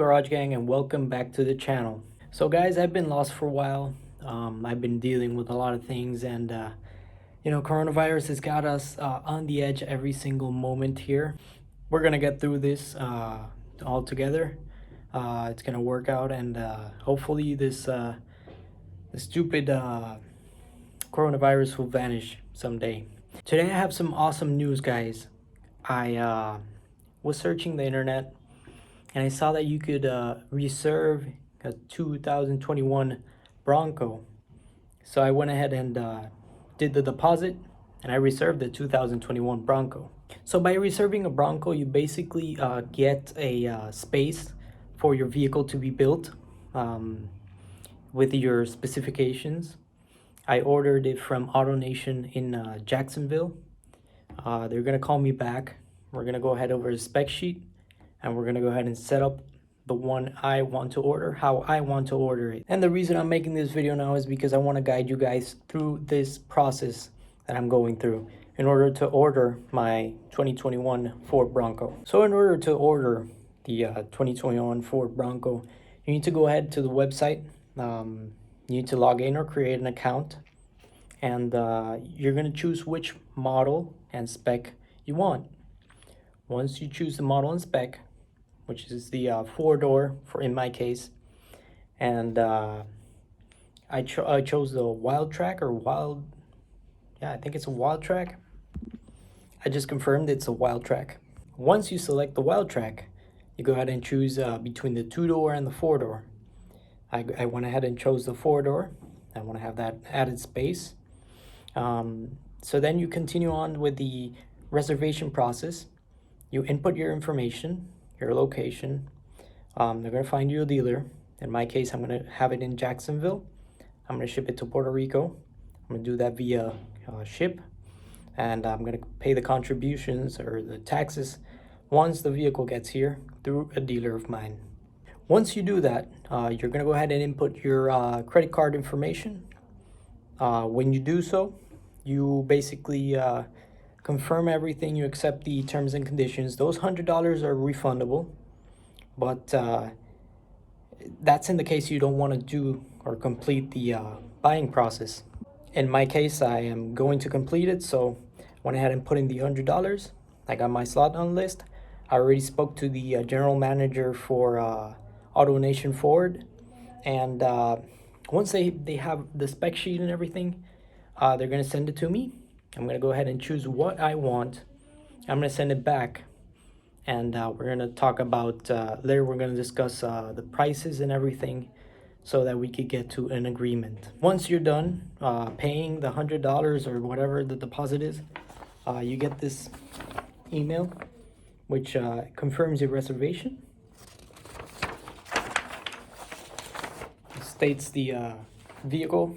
Garage Gang, and welcome back to the channel. So guys, I've been lost for a while. I've been dealing with a lot of things, and coronavirus has got us on the edge every single moment here. We're gonna get through this all together. It's gonna work out, and hopefully this stupid coronavirus will vanish someday. Today I have some awesome news, guys. I was searching the internet and I saw that you could reserve a 2021 Bronco. So I went ahead and did the deposit, and I reserved the 2021 Bronco. So by reserving a Bronco, you basically get a space for your vehicle to be built with your specifications. I ordered it from AutoNation in Jacksonville. They're gonna call me back. We're gonna go ahead over the spec sheet, and we're gonna go ahead and set up the one I want to order, how I want to order it. And the reason I'm making this video now is because I want to guide you guys through this process that I'm going through in order to order my 2021 Ford Bronco. So in order to order the 2021 Ford Bronco, you need to go ahead to the website. You need to log in or create an account, and you're gonna choose which model and spec you want. Once you choose the model and spec, which is the four-door for in my case, and I chose the Wild Track or Wild, yeah, I think it's a Wild Track. I just confirmed it's a Wild Track. Once you select the Wild Track, you go ahead and choose between the two-door and the four-door. I went ahead and chose the four-door. I want to have that added space. So then you continue on with the reservation process. You input your information, your location. They're going to find you a dealer. In my case, I'm going to have it in Jacksonville. I'm going to ship it to Puerto Rico. I'm going to do that via ship. And I'm going to pay the contributions or the taxes once the vehicle gets here through a dealer of mine. Once you do that, you're going to go ahead and input your credit card information. When you do so, you basically confirm everything. You accept the terms and conditions. Those $100 are refundable, but that's in the case you don't want to do or complete the buying process. In my case, I am going to complete it, so I went ahead and put in the $100. I got my slot on list. I already spoke to the general manager for AutoNation Ford, and once they have the spec sheet and everything, they're going to send it to me. I'm going to go ahead and choose what I want. I'm going to send it back, and we're going to talk about later. We're going to discuss the prices and everything so that we could get to an agreement. Once you're done paying the $100 or whatever the deposit is, you get this email which confirms your reservation. It states the vehicle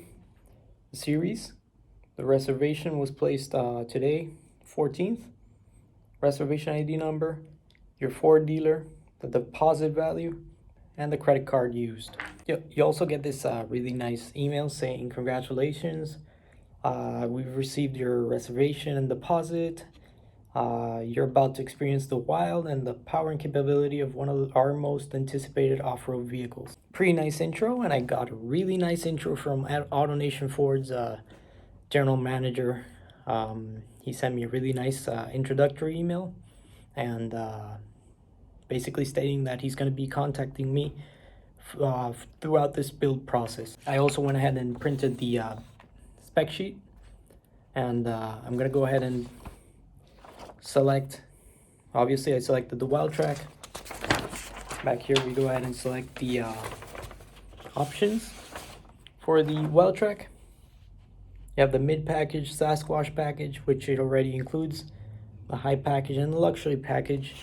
series. The reservation was placed today, 14th. Reservation ID number, your Ford dealer, the deposit value, and the credit card used. You also get this really nice email saying, congratulations, we've received your reservation and deposit. You're about to experience the wild and the power and capability of one of our most anticipated off-road vehicles. Pretty nice intro, and I got a really nice intro from AutoNation Ford's general manager. He sent me a really nice introductory email, and basically stating that he's going to be contacting me throughout this build process. I also went ahead and printed the spec sheet, and I'm going to go ahead and select. Obviously I selected the Wild Track. Back here we go ahead and select the options for the Wild Track. You have the mid package, Sasquatch package, which it already includes, the high package and the luxury package.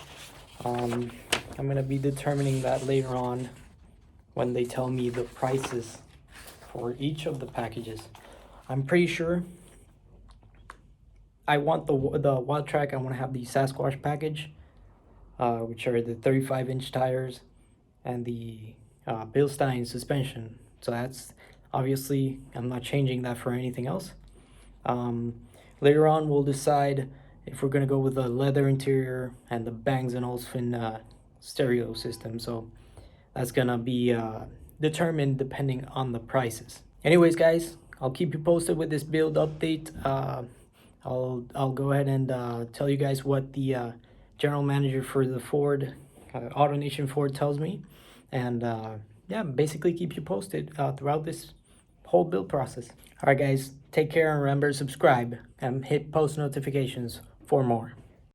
I'm going to be determining that later on when they tell me the prices for each of the packages. I'm pretty sure I want the Wild Track. I want to have the Sasquatch package, which are the 35-inch tires and the Bilstein suspension. So that's obviously, I'm not changing that for anything else. Later on, we'll decide if we're going to go with the leather interior and the Bang & Olufsen stereo system. So That's gonna be determined depending on the prices. Anyways, guys, I'll keep you posted with this build update. I'll go ahead and tell you guys what the general manager for the Ford AutoNation Ford tells me, and yeah, basically keep you posted throughout this whole build process. All right, guys, take care, and remember to subscribe and hit post notifications for more.